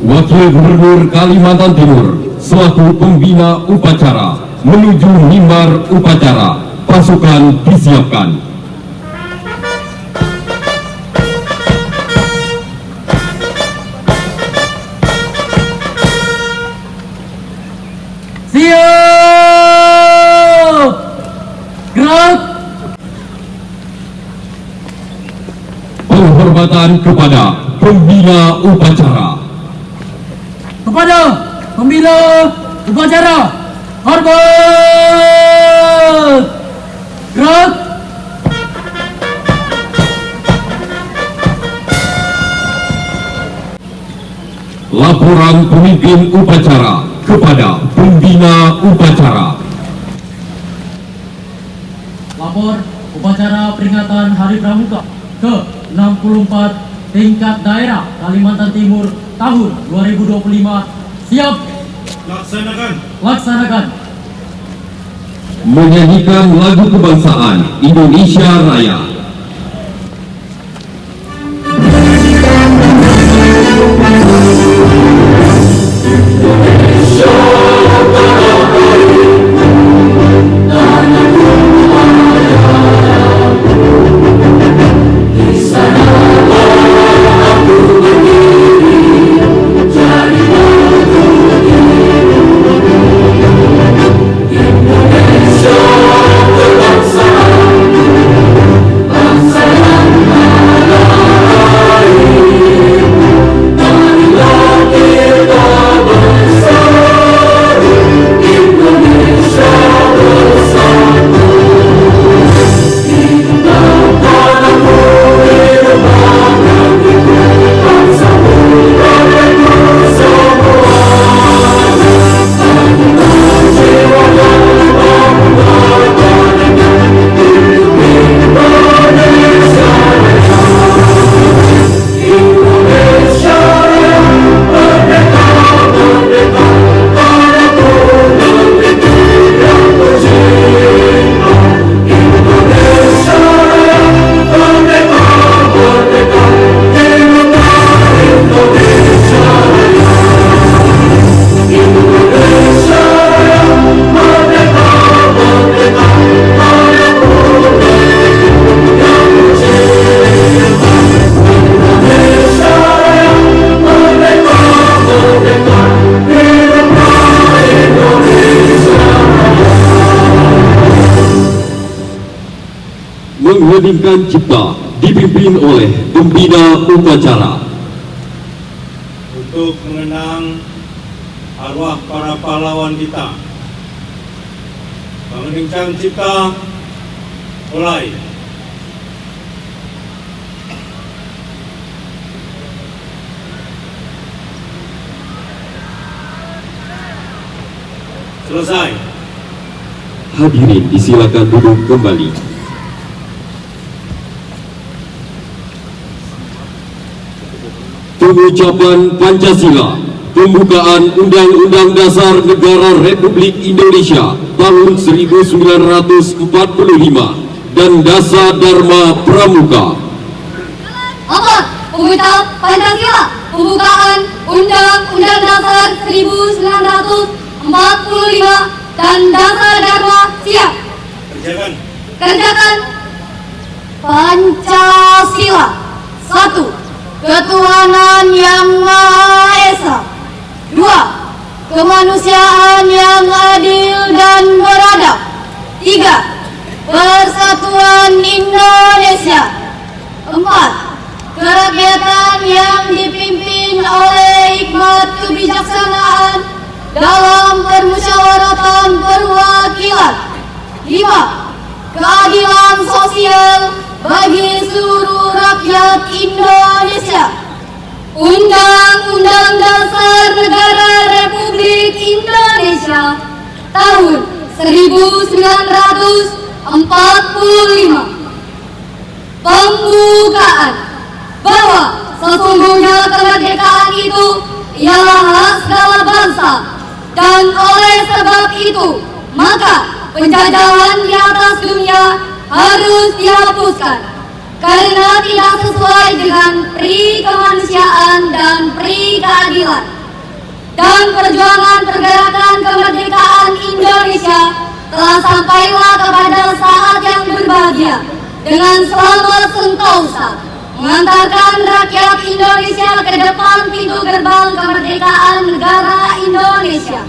Wakil Gubernur Kalimantan Timur selaku pembina upacara menuju mimbar upacara. Pasukan disiapkan. Siap! Gerak! Penghormatan kepada pembina upacara. Kepada pembina upacara, hormat! Gerak! Laporan pemimpin upacara kepada pembina upacara. Lapor upacara peringatan Hari Pramuka ke-64 tingkat daerah Kalimantan Timur tahun 2025 siap. Laksanakan. Menyanyikan lagu kebangsaan Indonesia Raya. Mengheningkan cipta dipimpin oleh pembina upacara. Untuk mengenang arwah para pahlawan kita. Mengheningkan cipta mulai. Selesai. Hadirin disilakan duduk kembali. Pengucapan Pancasila, pembukaan Undang-Undang Dasar Negara Republik Indonesia tahun 1945 dan Dasar Dharma Pramuka. Lapor pembukaan Pancasila, pembukaan Undang-Undang Dasar 1945 dan Dasar Dharma siap. Kerjakan. Pancasila 1. Ketuhanan yang Maha Esa. 2. Kemanusiaan yang adil dan beradab. 3. Persatuan Indonesia. 4. Kerakyatan yang dipimpin oleh hikmat kebijaksanaan dalam permusyawaratan perwakilan. 5. Keadilan sosial bagi seluruh rakyat Indonesia. Undang-Undang Dasar Negara Republik Indonesia tahun 1945. Pembukaan bahwa sesungguhnya kemerdekaan itu ialah hak segala bangsa, dan oleh sebab itu maka penjajahan di atas dunia harus dihapuskan. karena tidak sesuai dengan pri kemanusiaan dan pri keadilan. Dan perjuangan pergerakan kemerdekaan Indonesia telah sampailah kepada saat yang berbahagia dengan selamat sentosa mengantarkan rakyat Indonesia ke depan pintu gerbang kemerdekaan negara Indonesia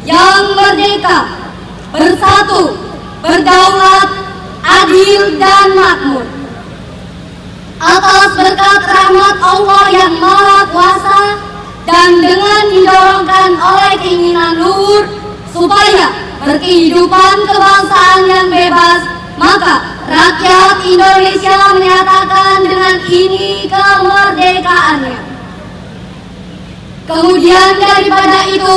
yang merdeka, bersatu, berdaulat, adil dan makmur. Atas berkat rahmat Allah yang Maha Kuasa dan dengan didorongkan oleh keinginan luhur supaya berkehidupan kebangsaan yang bebas, maka rakyat Indonesia menyatakan dengan ini kemerdekaannya. Kemudian daripada itu,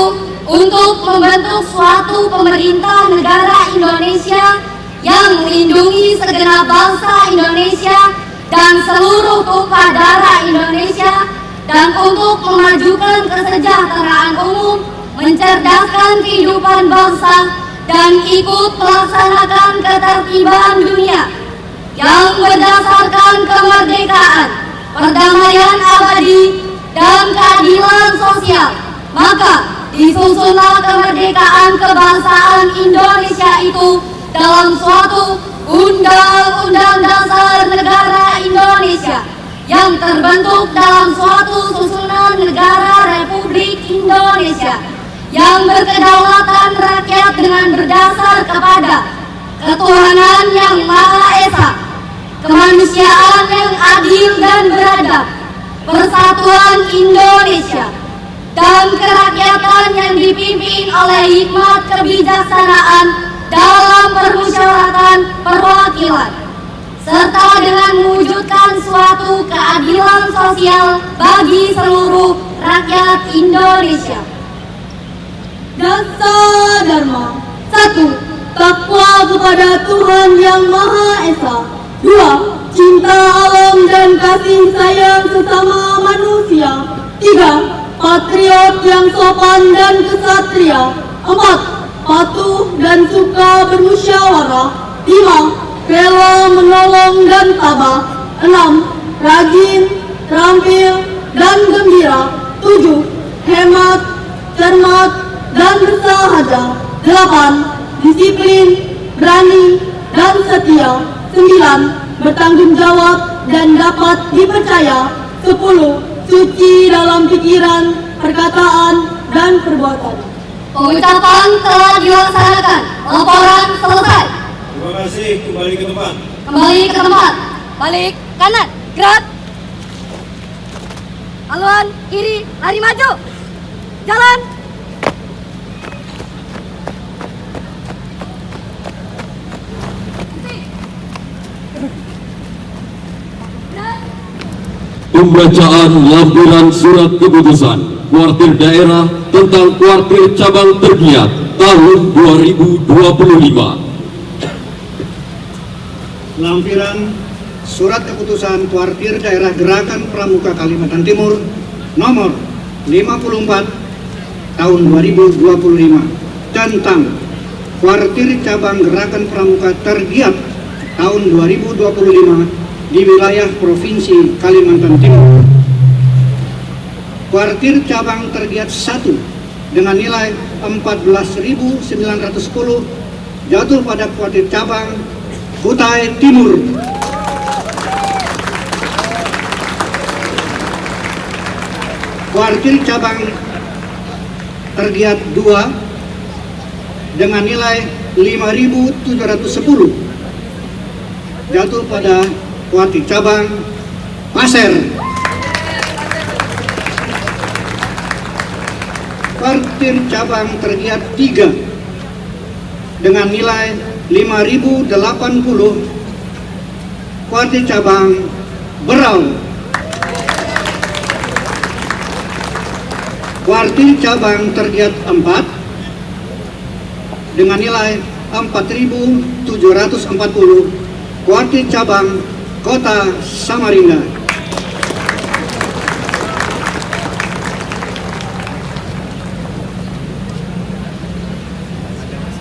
untuk membentuk suatu pemerintah negara Indonesia yang melindungi segenap bangsa Indonesia dan seluruh tumpah darah Indonesia, dan untuk memajukan kesejahteraan umum, mencerdaskan kehidupan bangsa, dan ikut melaksanakan ketertiban dunia yang berdasarkan kemerdekaan, perdamaian abadi, dan keadilan sosial, maka disusunlah kemerdekaan kebangsaan Indonesia itu dalam suatu Undang-Undang Dasar Negara Indonesia yang terbentuk dalam suatu susunan negara Republik Indonesia yang berkedaulatan rakyat dengan berdasar kepada ketuhanan yang Maha Esa, kemanusiaan yang adil dan beradab, persatuan Indonesia, dan kerakyatan yang dipimpin oleh hikmat kebijaksanaan dalam permusyawaratan perwakilan, serta dengan mewujudkan suatu keadilan sosial bagi seluruh rakyat Indonesia. Dasar Dharma. 1. Takwa kepada Tuhan Yang Maha Esa. 2. Cinta alam dan kasih sayang sesama manusia. 3. Patriot yang sopan dan kesatria. 4. Patuh dan suka bermusyawarah. 5. Rela menolong dan tabah. 6. Rajin, terampil, dan gembira. 7. Hemat, cermat, dan bersahaja. 8. Disiplin, berani, dan setia. 9. Bertanggung jawab dan dapat dipercaya. 10. Suci dalam pikiran, perkataan, dan perbuatan. Pengucapan telah dilaksanakan. Laporan selesai. Terima kasih, kembali ke tempat. Kembali ke tempat. Balik kanan, gerak. Haluan kiri, lari maju. Jalan. Pembacaan lampiran surat keputusan Kuartir Daerah tentang Kuartir Cabang Tergiat tahun 2025. Lampiran Surat Keputusan Kuartir Daerah Gerakan Pramuka Kalimantan Timur nomor 54 tahun 2025 tentang Kuartir Cabang Gerakan Pramuka Tergiat tahun 2025 di wilayah Provinsi Kalimantan Timur. Kuartir Cabang Tergiat 1 dengan nilai 14.910 jatuh pada Kuartir Cabang Kutai Timur. Kuartir Cabang Tergiat 2 dengan nilai 5.710 jatuh pada Kuartir Cabang Pasir. Kuartir Cabang Tergiat 3 dengan nilai 5.080 Kuartir Cabang Berau. Kuartir Cabang Tergiat 4 dengan nilai 4.740 Kuartir Cabang Kota Samarinda.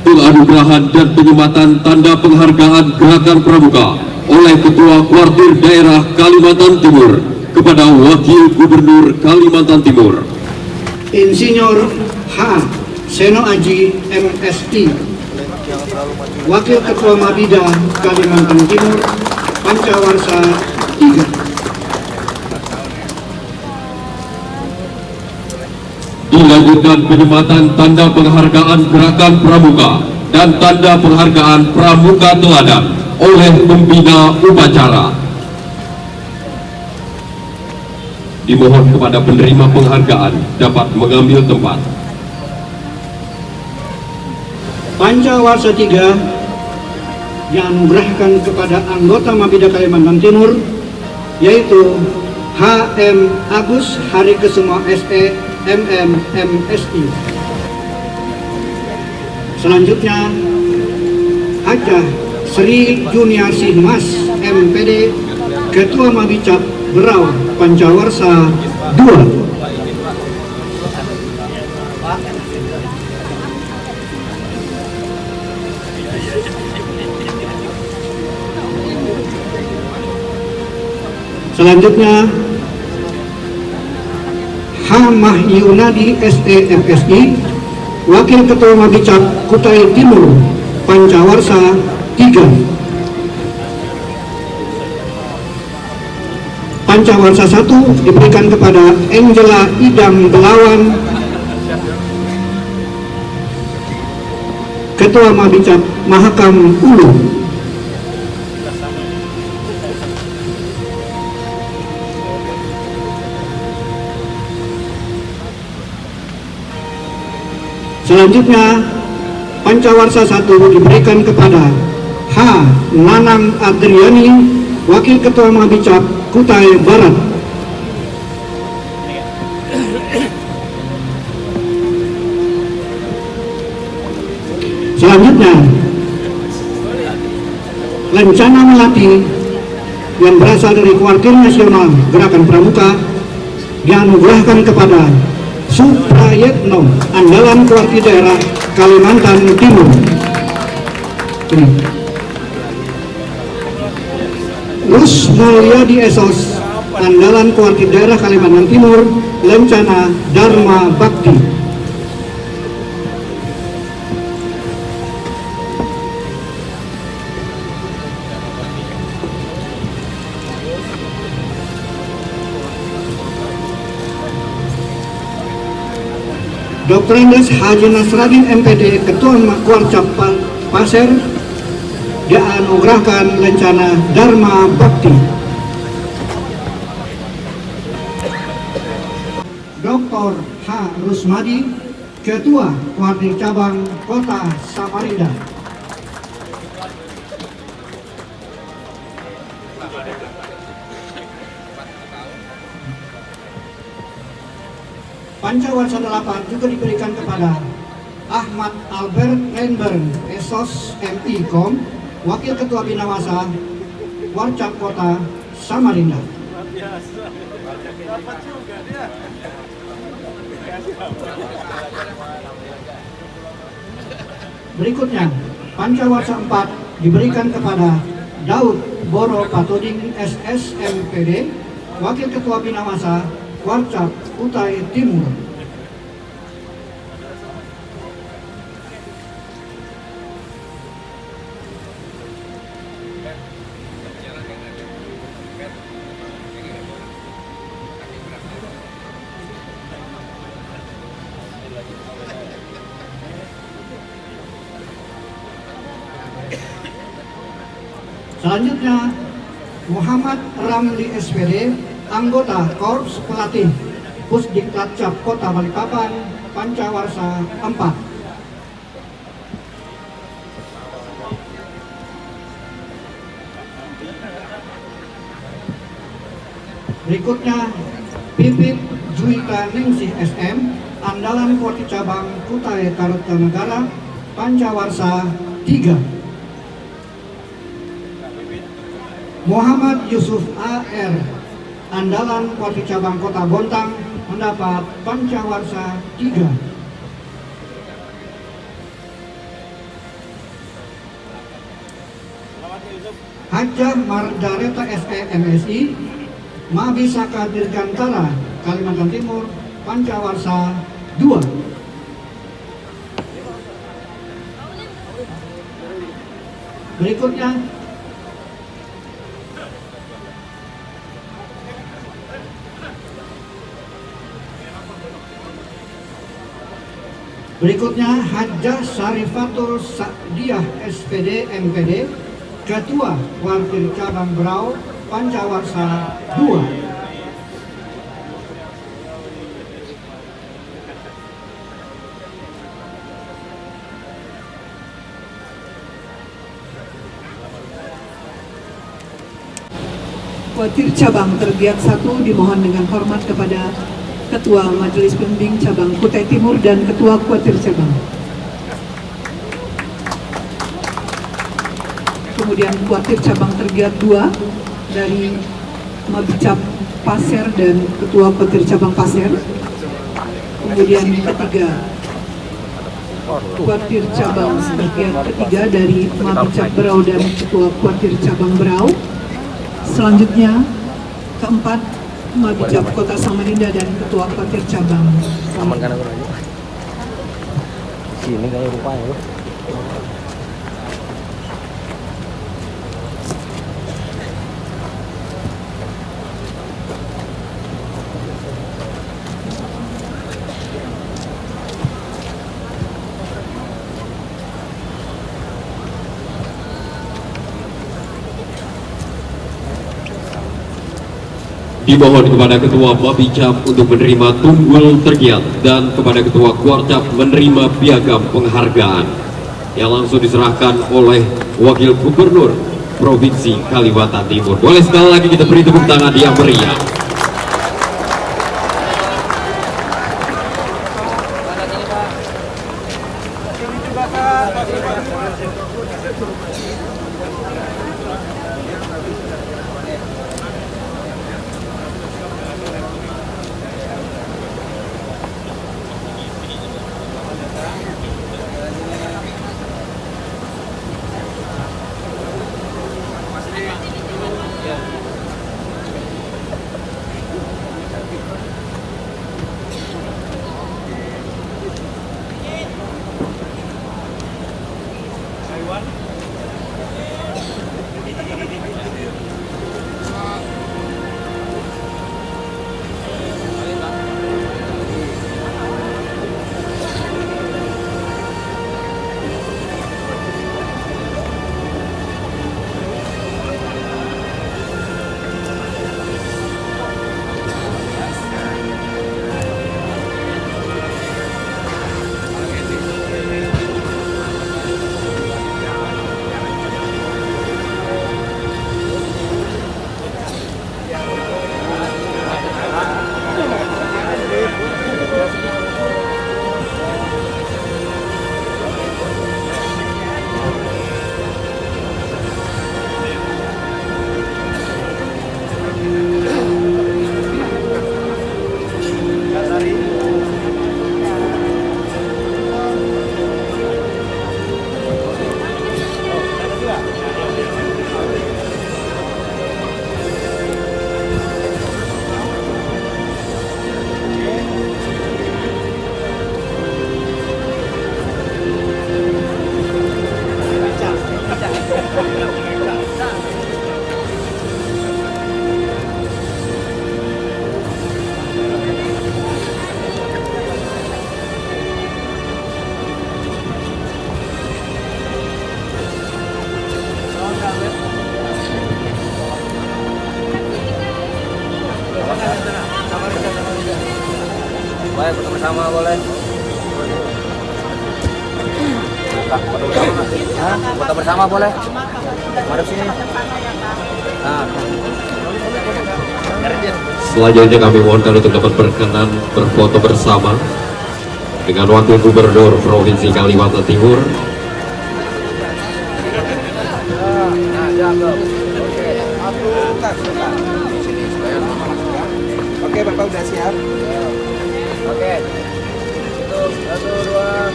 Penganugerahan dan penyematan tanda penghargaan Gerakan Pramuka oleh Ketua Kuartir Daerah Kalimantan Timur kepada Wakil Gubernur Kalimantan Timur. Insinyur H. Seno Aji MSI, Wakil Ketua Mabida Kalimantan Timur, Pancawarsa 3. Dilanjutkan penyematan tanda penghargaan Gerakan Pramuka dan tanda penghargaan Pramuka Teladan oleh pembina upacara. Dimohon kepada penerima penghargaan dapat mengambil tempat. Pancawarsa 3 dianugerahkan kepada anggota Mabida Kalimantan Timur, yaitu HM Agus Hari Kesuma SE MM MSI. Selanjutnya Hajah Sri Juniarsih Mas MPD, Ketua Mabicap Berau Pancawarsa 2. Selanjutnya H. Mahyunadi SEMSI, Wakil Ketua Mabicap Kutai Timur Pancawarsa 3. Pancawarsa 1 diberikan kepada Angela Idam Belawan, Ketua Mabicap Mahakam Ulu. Selanjutnya Pancawarsa 1 diberikan kepada H. Nanang Adriani, Wakil Ketua Mabicap Kutai Barat. Selanjutnya Lencana Melati yang berasal dari Kuartir Nasional Gerakan Pramuka dianugerahkan kepada Suprayetno, andalan Kuartir Daerah Kalimantan Timur. Rus Mulyadi Esos, andalan Kuartir Daerah Kalimantan Timur, Lencana Dharma Bakti. Dr. Andes Haji Nasradin MPD, Ketua Kuarcap Pasir, dianugerahkan Lencana Dharma Bakti. Dr. H. Rusmadi, Ketua Kuartir Cabang Kota Samarinda. Pancawarsa 8 juga diberikan kepada Ahmad Albert Renberg, Esos MI Kom, Wakil Ketua Binawasa Warcap Kota Samarinda. Berikutnya Pancawarsa 4 diberikan kepada Daud Boro Patoding SS MPD, Wakil Ketua Binawasa Warcap Kutai Timur. Selanjutnya Muhammad Ramli SPD, anggota Korps Pelatih Pusdiklat Cap Kota Balikpapan, Pancawarsa 4. Berikutnya Pipit Juwita Ningsih SM, andalan Kuartir Cabang Kutai Kartanegara, Pancawarsa 3. Muhammad Yusuf AR, andalan Kuartir Cabang Kota Bontang, mendapat Pancawarsa 3. H. Hajah Margareta SE MSI, Mabisaka Dirgantara, Kalimantan Timur, Pancawarsa 2. Berikutnya Hajah Syarifatul Sa'diyah SPD MPD, Ketua Wakil Cabang Berau, Pancawarsa 2. Kuatir Cabang Tergiat 1 dimohon dengan hormat kepada Ketua Majelis Pembimbing Cabang Kutai Timur dan Ketua Kuatir Cabang. Kemudian Kuatir Cabang Tergiat 2 dari Mabicap Pasir dan Ketua Kuatir Cabang Pasir. Kemudian ketiga Kuatir Cabang Tergiat ketiga dari Mabicap Berau dan Ketua Kuatir Cabang Berau. Selanjutnya keempat Mabicap Kota Samarinda dan Ketua Kuatir Cabang. Aman kan aku aja. Sini kayak rupanya loh. Dimohon kepada Ketua Mabicap untuk menerima tunggul tergiat dan kepada Ketua Kuarcap menerima piagam penghargaan yang langsung diserahkan oleh Wakil Gubernur Provinsi Kalimantan Timur. Boleh sekali lagi kita beri tepuk tangan yang meriah. Boleh foto bersama boleh. Foto bersama. Hah? Foto bersama boleh. Madep sini. Nah. Selanjutnya kami mohonkan untuk dapat berkenan berfoto bersama dengan Wakil Gubernur Provinsi Kalimantan Timur. Oke, Bapak udah siap? Oke. Itu 1, 2.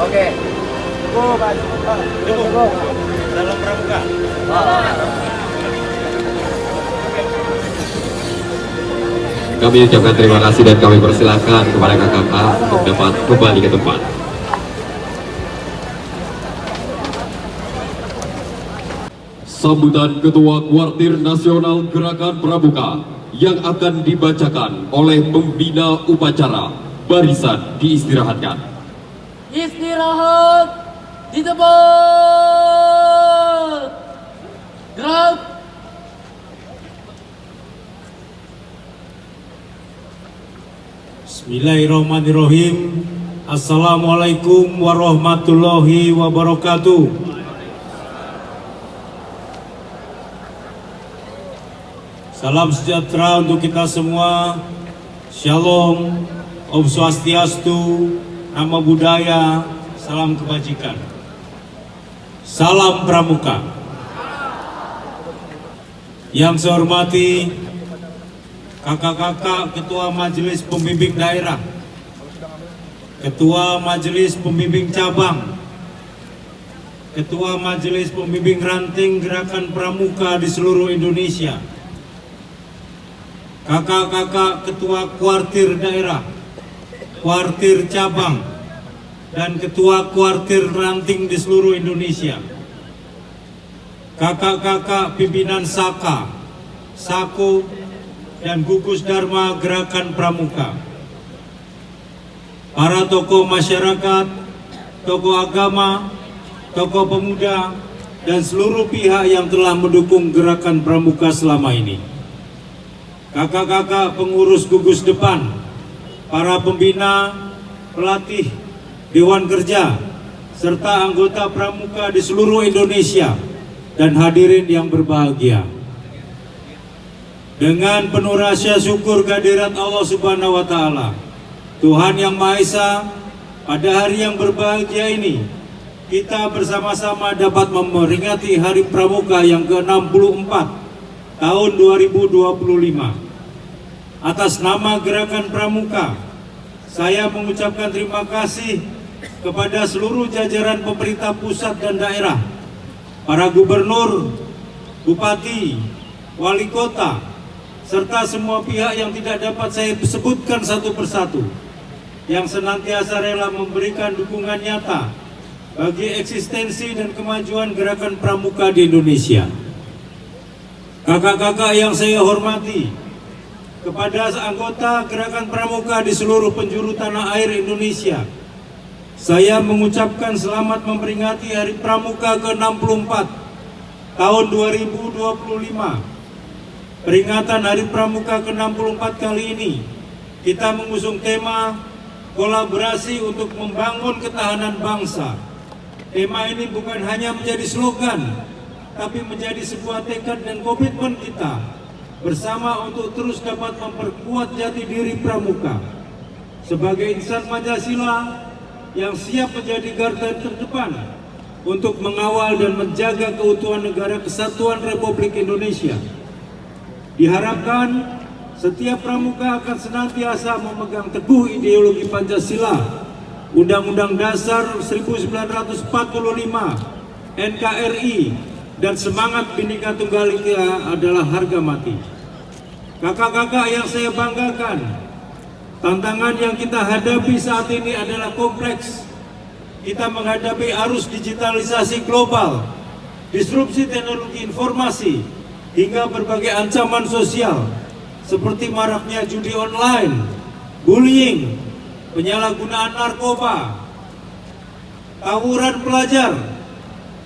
Oke. Cukup. Cukup. Dalam pramuka. Kami ucapkan terima kasih dan kami persilahkan kepada kakak-kakak untuk dapat kembali ke tempat. Sambutan Ketua Kuartir Nasional Gerakan Pramuka yang akan dibacakan oleh pembina upacara. Barisan diistirahatkan. Istirahat di tempat. Gerak. Bismillahirrahmanirrahim. Assalamualaikum warahmatullahi wabarakatuh. Salam sejahtera untuk kita semua. Shalom, Om Swastiastu, Nama Budaya, salam kebajikan. Salam Pramuka. Yang saya hormati kakak-kakak Ketua Majelis Pembimbing Daerah, Ketua Majelis Pembimbing Cabang, Ketua Majelis Pembimbing Ranting Gerakan Pramuka di seluruh Indonesia, kakak-kakak Ketua Kuartir Daerah, Kuartir Cabang, dan Ketua Kuartir Ranting di seluruh Indonesia, kakak-kakak pimpinan Saka, Sako, dan gugus Dharma Gerakan Pramuka, para tokoh masyarakat, tokoh agama, tokoh pemuda, dan seluruh pihak yang telah mendukung Gerakan Pramuka selama ini. Kakak-kakak pengurus gugus depan, para pembina, pelatih, Dewan Kerja, serta anggota Pramuka di seluruh Indonesia, dan hadirin yang berbahagia. Dengan penuh rasa syukur kehadirat Allah Subhanahu wa Ta'ala, Tuhan Yang Maha Esa, pada hari yang berbahagia ini, kita bersama-sama dapat memperingati Hari Pramuka yang ke-64 tahun 2025. Atas nama Gerakan Pramuka, saya mengucapkan terima kasih kepada seluruh jajaran pemerintah pusat dan daerah, para gubernur, bupati, wali kota, serta semua pihak yang tidak dapat saya sebutkan satu persatu, yang senantiasa rela memberikan dukungan nyata bagi eksistensi dan kemajuan Gerakan Pramuka di Indonesia. Kakak-kakak yang saya hormati, kepada anggota Gerakan Pramuka di seluruh penjuru tanah air Indonesia, saya mengucapkan selamat memperingati Hari Pramuka ke-64 tahun 2025. Peringatan Hari Pramuka ke-64 kali ini, kita mengusung tema kolaborasi untuk membangun ketahanan bangsa. Tema ini bukan hanya menjadi slogan, tapi menjadi sebuah tekad dan komitmen kita bersama untuk terus dapat memperkuat jati diri Pramuka sebagai insan Pancasila yang siap menjadi garda terdepan untuk mengawal dan menjaga keutuhan Negara Kesatuan Republik Indonesia. Diharapkan setiap Pramuka akan senantiasa memegang teguh ideologi Pancasila, Undang-Undang Dasar 1945, NKRI, dan semangat Bhinneka Tunggal Ika adalah harga mati. Kakak-kakak yang saya banggakan, tantangan yang kita hadapi saat ini adalah kompleks. Kita menghadapi arus digitalisasi global, disrupsi teknologi informasi, hingga berbagai ancaman sosial seperti maraknya judi online, bullying, penyalahgunaan narkoba, tawuran pelajar,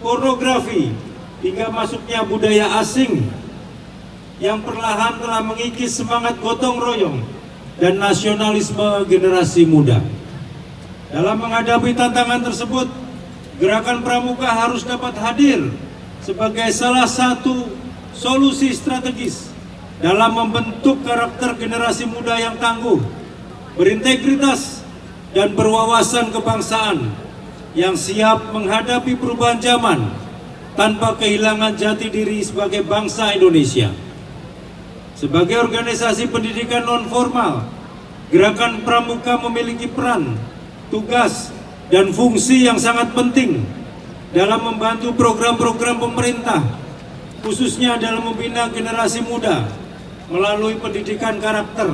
pornografi, hingga masuknya budaya asing yang perlahan telah mengikis semangat gotong royong dan nasionalisme generasi muda. Dalam menghadapi tantangan tersebut, Gerakan Pramuka harus dapat hadir sebagai salah satu solusi strategis dalam membentuk karakter generasi muda yang tangguh, berintegritas, dan berwawasan kebangsaan yang siap menghadapi perubahan zaman tanpa kehilangan jati diri sebagai bangsa Indonesia. Sebagai organisasi pendidikan non-formal, Gerakan Pramuka memiliki peran, tugas, dan fungsi yang sangat penting dalam membantu program-program pemerintah, khususnya dalam membina generasi muda melalui pendidikan karakter.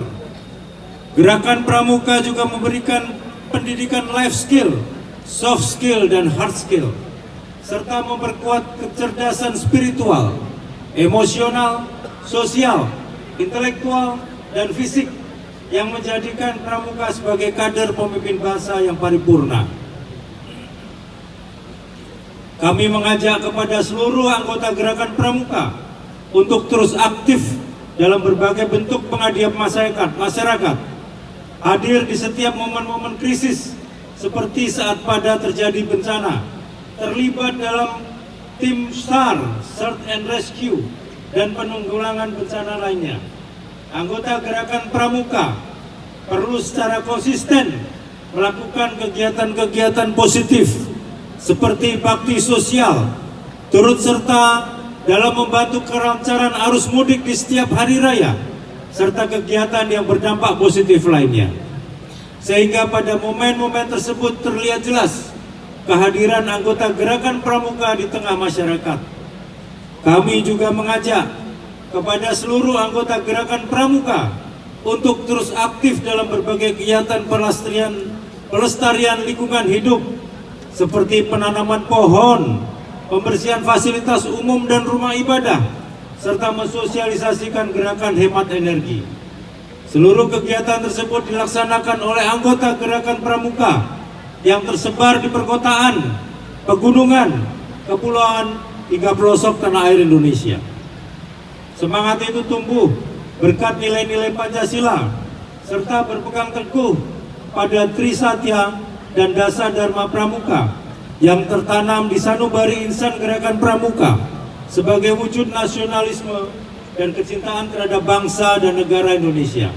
Gerakan Pramuka juga memberikan pendidikan life skill, soft skill, dan hard skill, serta memperkuat kecerdasan spiritual, emosional, sosial, intelektual, dan fisik yang menjadikan Pramuka sebagai kader pemimpin bangsa yang paripurna. Kami mengajak kepada seluruh anggota Gerakan Pramuka untuk terus aktif dalam berbagai bentuk pengabdian masyarakat, hadir di setiap momen-momen krisis seperti saat pada terjadi bencana, terlibat dalam tim SAR, Search and Rescue, dan penanggulangan bencana lainnya. Anggota Gerakan Pramuka perlu secara konsisten melakukan kegiatan-kegiatan positif seperti bakti sosial, turut serta dalam membantu kelancaran arus mudik di setiap hari raya, serta kegiatan yang berdampak positif lainnya. Sehingga pada momen-momen tersebut terlihat jelas kehadiran anggota Gerakan Pramuka di tengah masyarakat. Kami juga mengajak kepada seluruh anggota Gerakan Pramuka untuk terus aktif dalam berbagai kegiatan pelestarian lingkungan hidup, seperti penanaman pohon, pembersihan fasilitas umum dan rumah ibadah, serta mensosialisasikan gerakan hemat energi. Seluruh kegiatan tersebut dilaksanakan oleh anggota Gerakan Pramuka yang tersebar di perkotaan, pegunungan, kepulauan, hingga pelosok tanah air Indonesia. Semangat itu tumbuh berkat nilai-nilai Pancasila, serta berpegang teguh pada Trisatya dan Dasa Dharma Pramuka yang tertanam di sanubari insan Gerakan Pramuka sebagai wujud nasionalisme dan kecintaan terhadap bangsa dan negara Indonesia.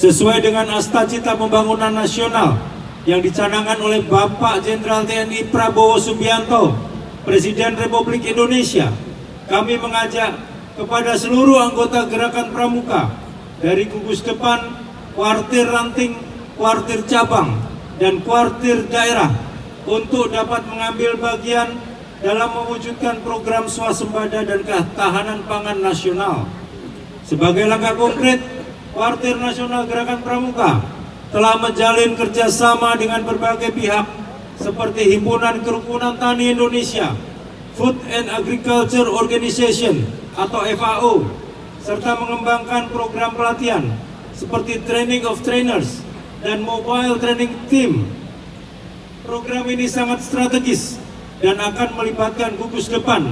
Sesuai dengan Astacita Pembangunan Nasional yang dicanangkan oleh Bapak Jenderal TNI Prabowo Subianto, Presiden Republik Indonesia, kami mengajak kepada seluruh anggota Gerakan Pramuka dari gugus depan, kuartir ranting, kuartir cabang, dan kuartir daerah untuk dapat mengambil bagian dalam mewujudkan program swasembada dan ketahanan pangan nasional. Sebagai langkah konkret, Kuartir Nasional Gerakan Pramuka telah menjalin kerjasama dengan berbagai pihak seperti Himpunan Kerukunan Tani Indonesia, Food and Agriculture Organization atau FAO, serta mengembangkan program pelatihan seperti Training of Trainers dan Mobile Training Team. Program ini sangat strategis dan akan melibatkan gugus depan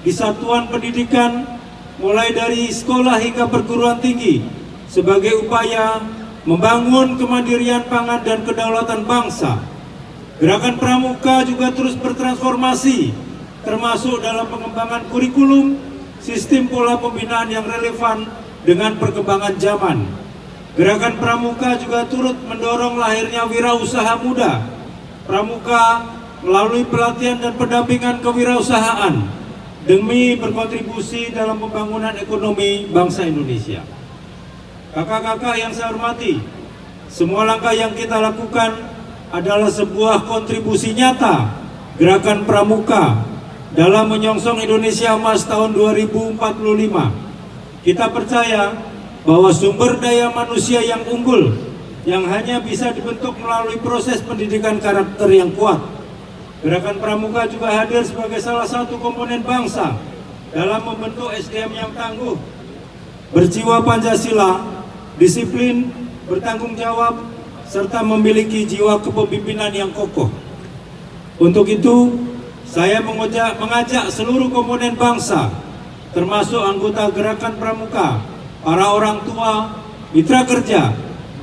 di satuan pendidikan mulai dari sekolah hingga perguruan tinggi sebagai upaya membangun kemandirian pangan dan kedaulatan bangsa. Gerakan Pramuka juga terus bertransformasi, termasuk dalam pengembangan kurikulum, sistem pola pembinaan yang relevan dengan perkembangan zaman. Gerakan Pramuka juga turut mendorong lahirnya wirausaha muda Pramuka melalui pelatihan dan pendampingan kewirausahaan demi berkontribusi dalam pembangunan ekonomi bangsa Indonesia. Kakak-kakak yang saya hormati, semua langkah yang kita lakukan adalah sebuah kontribusi nyata Gerakan Pramuka dalam menyongsong Indonesia Emas tahun 2045. Kita percaya bahwa sumber daya manusia yang unggul yang hanya bisa dibentuk melalui proses pendidikan karakter yang kuat. Gerakan Pramuka juga hadir sebagai salah satu komponen bangsa dalam membentuk SDM yang tangguh, berjiwa Pancasila, disiplin, bertanggung jawab, serta memiliki jiwa kepemimpinan yang kokoh. Untuk itu, saya mengajak seluruh komponen bangsa, termasuk anggota Gerakan Pramuka, para orang tua, mitra kerja,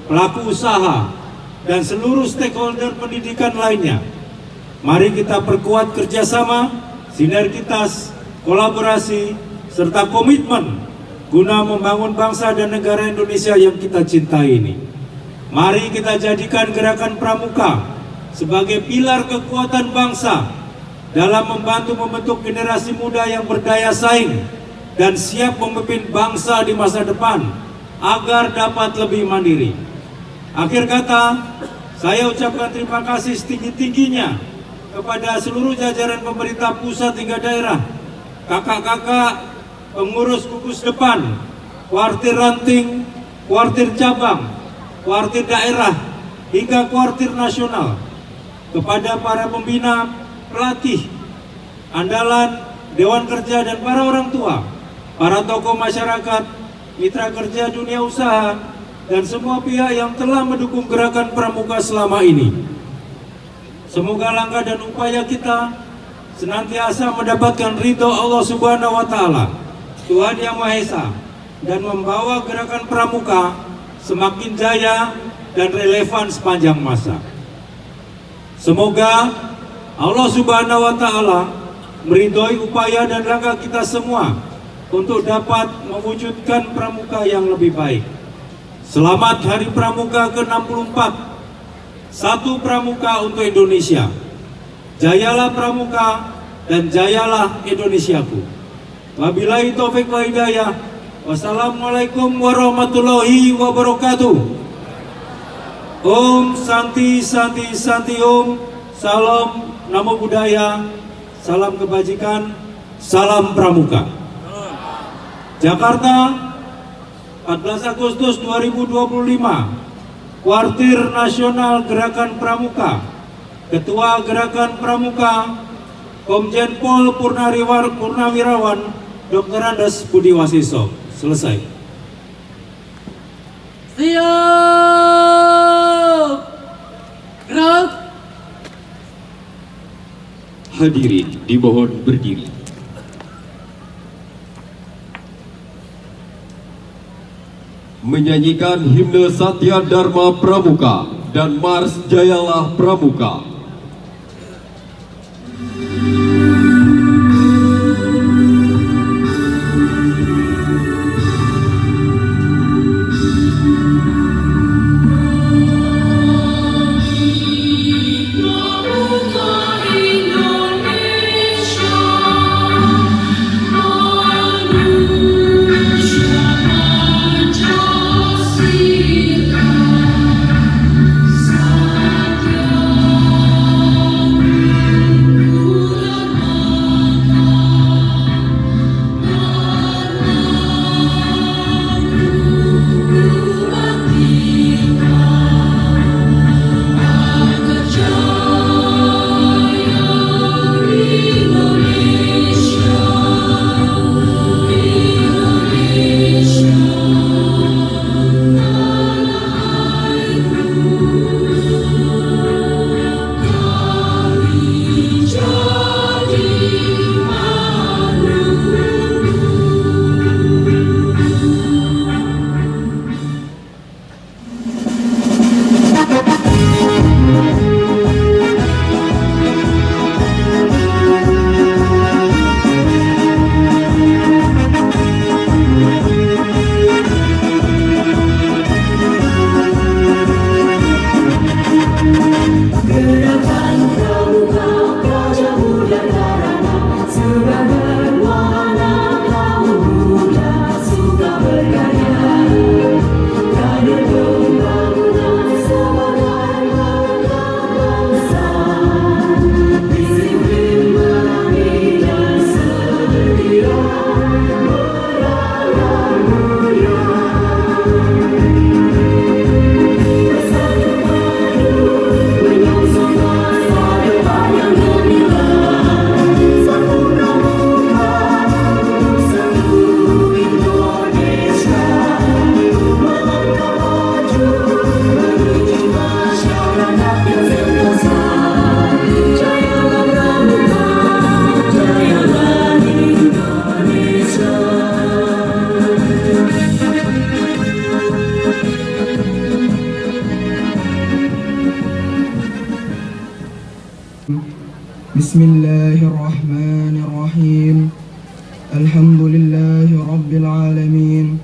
pelaku usaha, dan seluruh stakeholder pendidikan lainnya. Mari kita perkuat kerjasama, sinergitas, kolaborasi, serta komitmen guna membangun bangsa dan negara Indonesia yang kita cintai ini. Mari kita jadikan Gerakan Pramuka sebagai pilar kekuatan bangsa dalam membantu membentuk generasi muda yang berdaya saing dan siap memimpin bangsa di masa depan agar dapat lebih mandiri. Akhir kata, saya ucapkan terima kasih setinggi-tingginya kepada seluruh jajaran pemerintah pusat hingga daerah, kakak-kakak, pengurus gugus depan, kuartir ranting, kuartir cabang, kuartir daerah, hingga kuartir nasional, kepada para pembina, pelatih, andalan, dewan kerja dan para orang tua, para tokoh masyarakat, mitra kerja dunia usaha, dan semua pihak yang telah mendukung gerakan pramuka selama ini. Semoga langkah dan upaya kita senantiasa mendapatkan ridho Allah Subhanahu wa Ta'ala, Tuhan Yang Maha Esa, dan membawa gerakan pramuka semakin jaya dan relevan sepanjang masa. Semoga Allah Subhanahu wa Ta'ala meridhoi upaya dan langkah kita semua untuk dapat mewujudkan pramuka yang lebih baik. Selamat Hari Pramuka ke-64. Satu pramuka untuk Indonesia. Jayalah pramuka dan jayalah Indonesiaku. Wabillahi taufik wa hidayah. Wassalamualaikum warahmatullahi wabarakatuh. Om Santi Santi Santi Om. Salam Namo Buddhaya. Salam kebajikan. Salam pramuka. Jakarta, 14 Agustus 2025, Kuartir Nasional Gerakan Pramuka, Ketua Gerakan Pramuka, Komjen Pol Purnawirawan Dr. Andes Budi Wasiso. Selesai. Siap. Gerak. Hadirin dimohon berdiri. Menyanyikan himne Satya Dharma Pramuka dan Mars Jayalah Pramuka. Bismillahirrahmanirrahim. Alhamdulillahi Rabbil Alamin.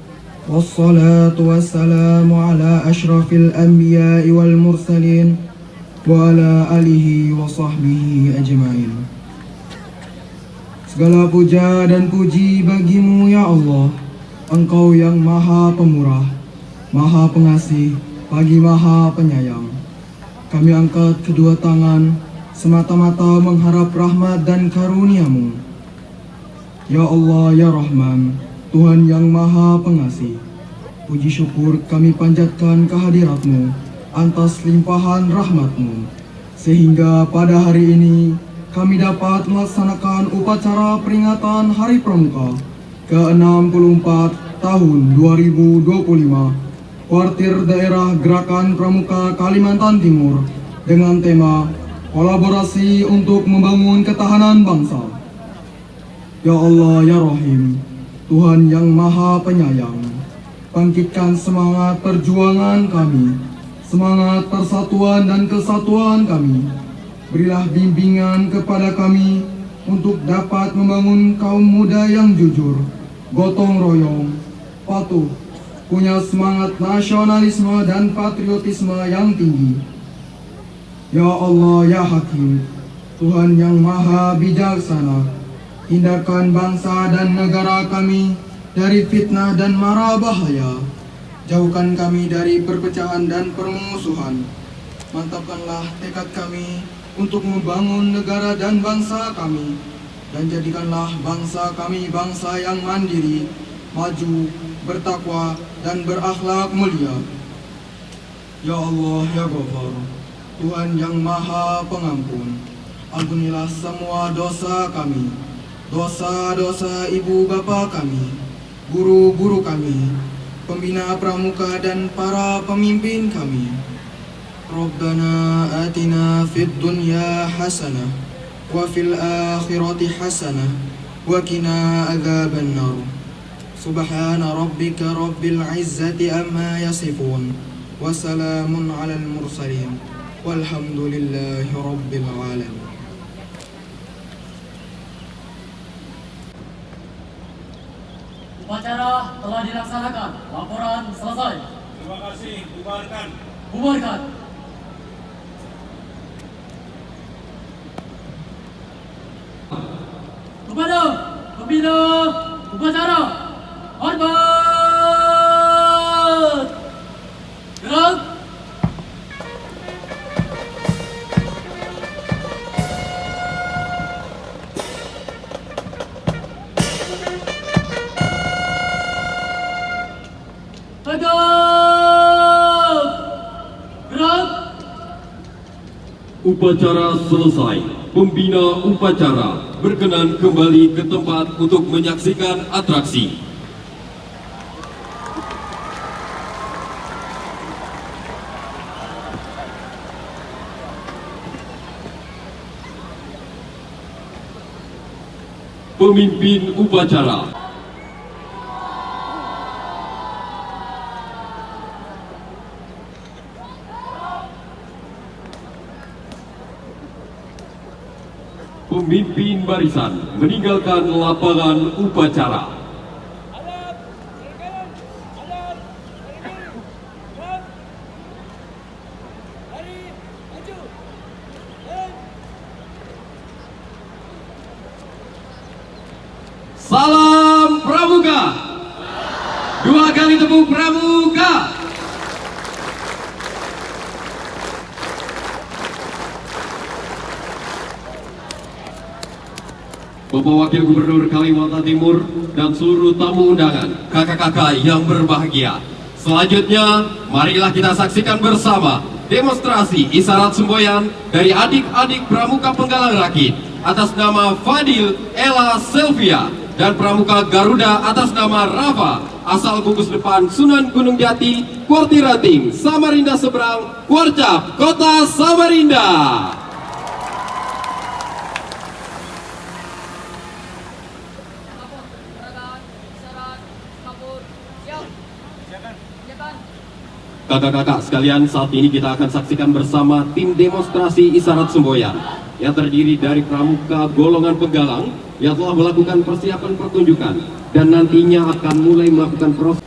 Wassalatu wassalamu ala ashrafil anbiya'i wal mursalin wa ala alihi wa sahbihi ajma'in. Segala puja dan puji bagimu ya Allah, Engkau yang maha pemurah, maha pengasih, bagi Maha Penyayang. Kami angkat kedua tangan semata-mata mengharap rahmat dan karunia-Mu. Ya Allah, ya Rahman, Tuhan yang Maha Pengasih, puji syukur kami panjatkan kehadirat-Mu atas limpahan rahmat-Mu, sehingga pada hari ini kami dapat melaksanakan upacara peringatan Hari Pramuka ke-64 tahun 2025 Kuartir Daerah Gerakan Pramuka Kalimantan Timur dengan tema Kolaborasi untuk Membangun Ketahanan Bangsa. Ya Allah, ya Rahim, Tuhan yang Maha Penyayang, bangkitkan semangat perjuangan kami, semangat persatuan dan kesatuan kami. Berilah bimbingan kepada kami untuk dapat membangun kaum muda yang jujur, gotong royong, patuh, punya semangat nasionalisme dan patriotisme yang tinggi. Ya Allah, ya Hakim, Tuhan yang Maha Bijaksana, hindarkan bangsa dan negara kami dari fitnah dan mara bahaya. Jauhkan kami dari perpecahan dan permusuhan. Mantapkanlah tekad kami untuk membangun negara dan bangsa kami, dan jadikanlah bangsa kami bangsa yang mandiri, maju, bertakwa, dan berakhlak mulia. Ya Allah, ya Ghafar, Tuhan yang Maha Pengampun, ampunilah semua dosa kami, dosa-dosa ibu bapa kami, guru-guru kami, pembina pramuka dan para pemimpin kami. Rabbana atina fid dunya hasanah wa fil akhirati hasanah wa qina adzabannar. Subhana rabbika rabbil izzati amma yasifun wa salamun alal mursalin walhamdulillahi rabbil alamin. Upacara telah dilaksanakan. Laporan selesai. Terima kasih. Bubarkan. Bubarkan. Kepada pembina upacara, hormat. Gerak. Tegak. Gerak. Upacara selesai. Pembina upacara berkenan kembali ke tempat untuk menyaksikan atraksi. Pemimpin upacara. Pemimpin barisan meninggalkan lapangan upacara. Salam Pramuka. Dua kali tepuk Pramuka. Bapak Wakil Gubernur Kalimantan Timur dan seluruh tamu undangan, kakak-kakak yang berbahagia. Selanjutnya, marilah kita saksikan bersama demonstrasi isyarat semboyan dari adik-adik Pramuka Penggalang Rakit atas nama Fadil Ella Selvia dan Pramuka Garuda atas nama Rafa, asal Gugus Depan Sunan Gunung Jati, Kuartir Rating, Samarinda Seberang, Kuarcap, Kota Samarinda. Kakak-kakak sekalian, saat ini kita akan saksikan bersama tim demonstrasi isyarat semboyan yang terdiri dari pramuka golongan penggalang yang telah melakukan persiapan pertunjukan dan nantinya akan mulai melakukan proses.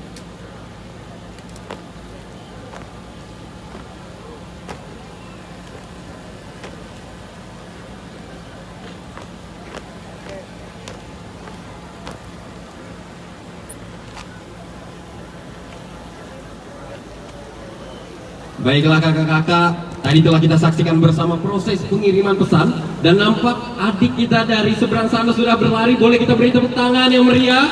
Baiklah kakak-kakak, tadi telah kita saksikan bersama proses pengiriman pesan dan nampak adik kita dari seberang sana sudah berlari. Boleh kita beri tepuk tangan yang meriah?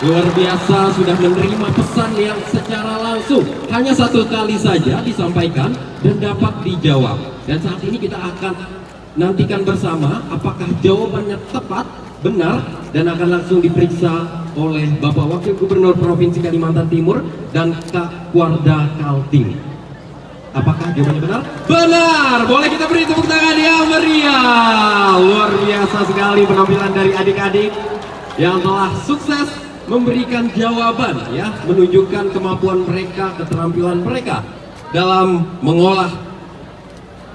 Luar biasa, sudah menerima pesan yang secara langsung hanya satu kali saja disampaikan dan dapat dijawab. Dan saat ini kita akan nantikan bersama apakah jawabannya tepat, benar, dan akan langsung diperiksa oleh Bapak Wakil Gubernur Provinsi Kalimantan Timur dan Kak Warda Kaltim. Apakah jawabannya benar? Benar! Boleh kita beri tepuk tangan yang meriah. Luar biasa sekali penampilan dari adik-adik yang telah sukses memberikan jawaban, ya, menunjukkan kemampuan mereka, keterampilan mereka dalam mengolah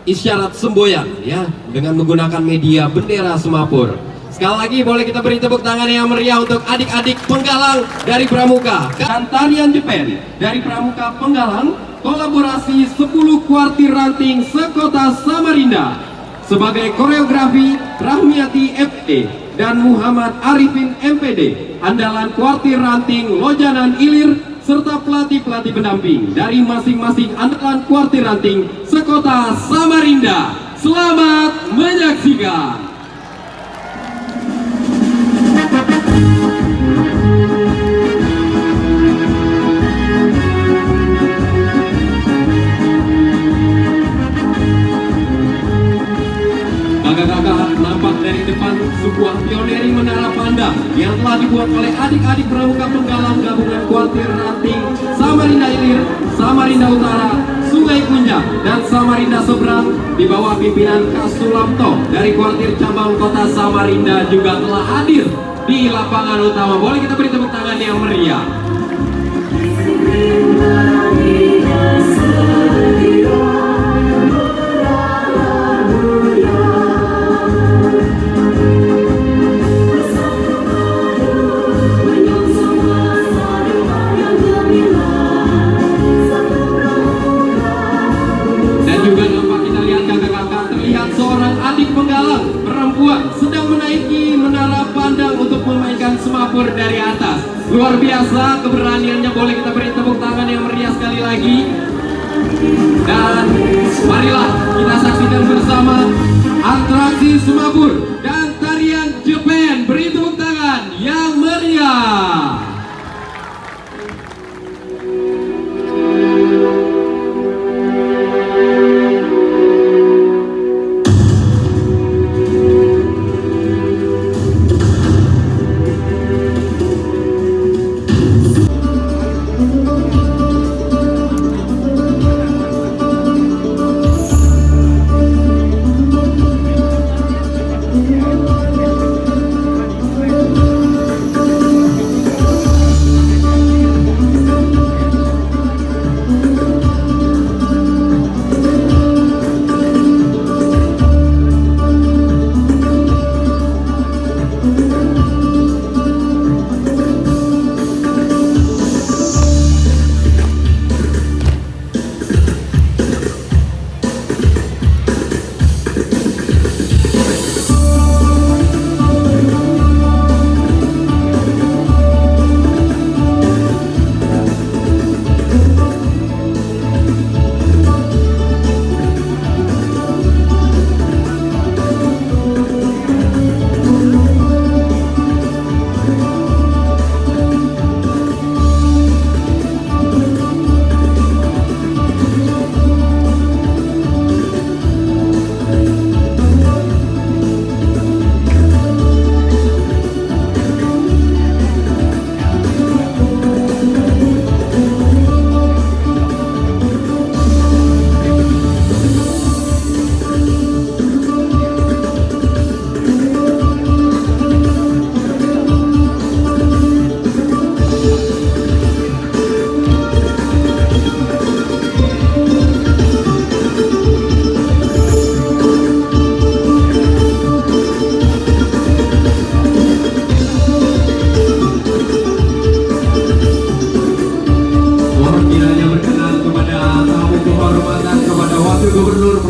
isyarat semboyan, ya, dengan menggunakan media bendera Semapur. Sekali lagi boleh kita beri tepuk tangan yang meriah untuk adik-adik penggalang dari Pramuka dan tarian Jepen dari Pramuka Penggalang, kolaborasi 10 kuartir ranting sekota Samarinda. Sebagai koreografi Rahmiati FE dan Muhammad Arifin MPD, andalan kuartir ranting Lojanan Ilir, serta pelatih-pelatih pendamping dari masing-masing andalan kuartir ranting sekota Samarinda. Selamat menyaksikan. Kakak-kakak, nampak dari depan sebuah pionering menara pandang yang telah dibuat oleh adik-adik Pramuka Penggalang gabungan kuartir ranting Samarinda Ilir, Samarinda Utara, Sungai Kunjang, dan Samarinda Seberang di bawah pimpinan Kak Sulamto dari kuartir cabang kota Samarinda juga telah hadir di lapangan utama. Boleh kita beri tepuk tangan yang meriah. Penggalang perempuan sedang menaiki menara pandang untuk memainkan Semapur dari atas. Luar biasa keberaniannya, boleh kita beri tepuk tangan yang meriah sekali lagi. Dan marilah kita saksikan bersama atraksi Semapur dan tarian Jepen. Beri tepuk tangan yang meriah.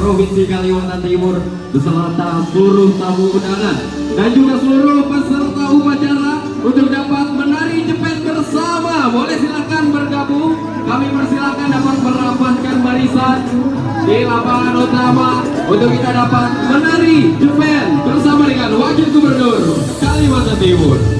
Provinsi Kalimantan Timur beserta seluruh tamu undangan dan juga seluruh peserta upacara untuk dapat menari Jepen bersama. Boleh silakan bergabung. Kami persilakan dapat merapatkan barisan. kawasan di lapangan utama untuk kita dapat menari Jepen bersama dengan Wakil Gubernur Kalimantan Timur.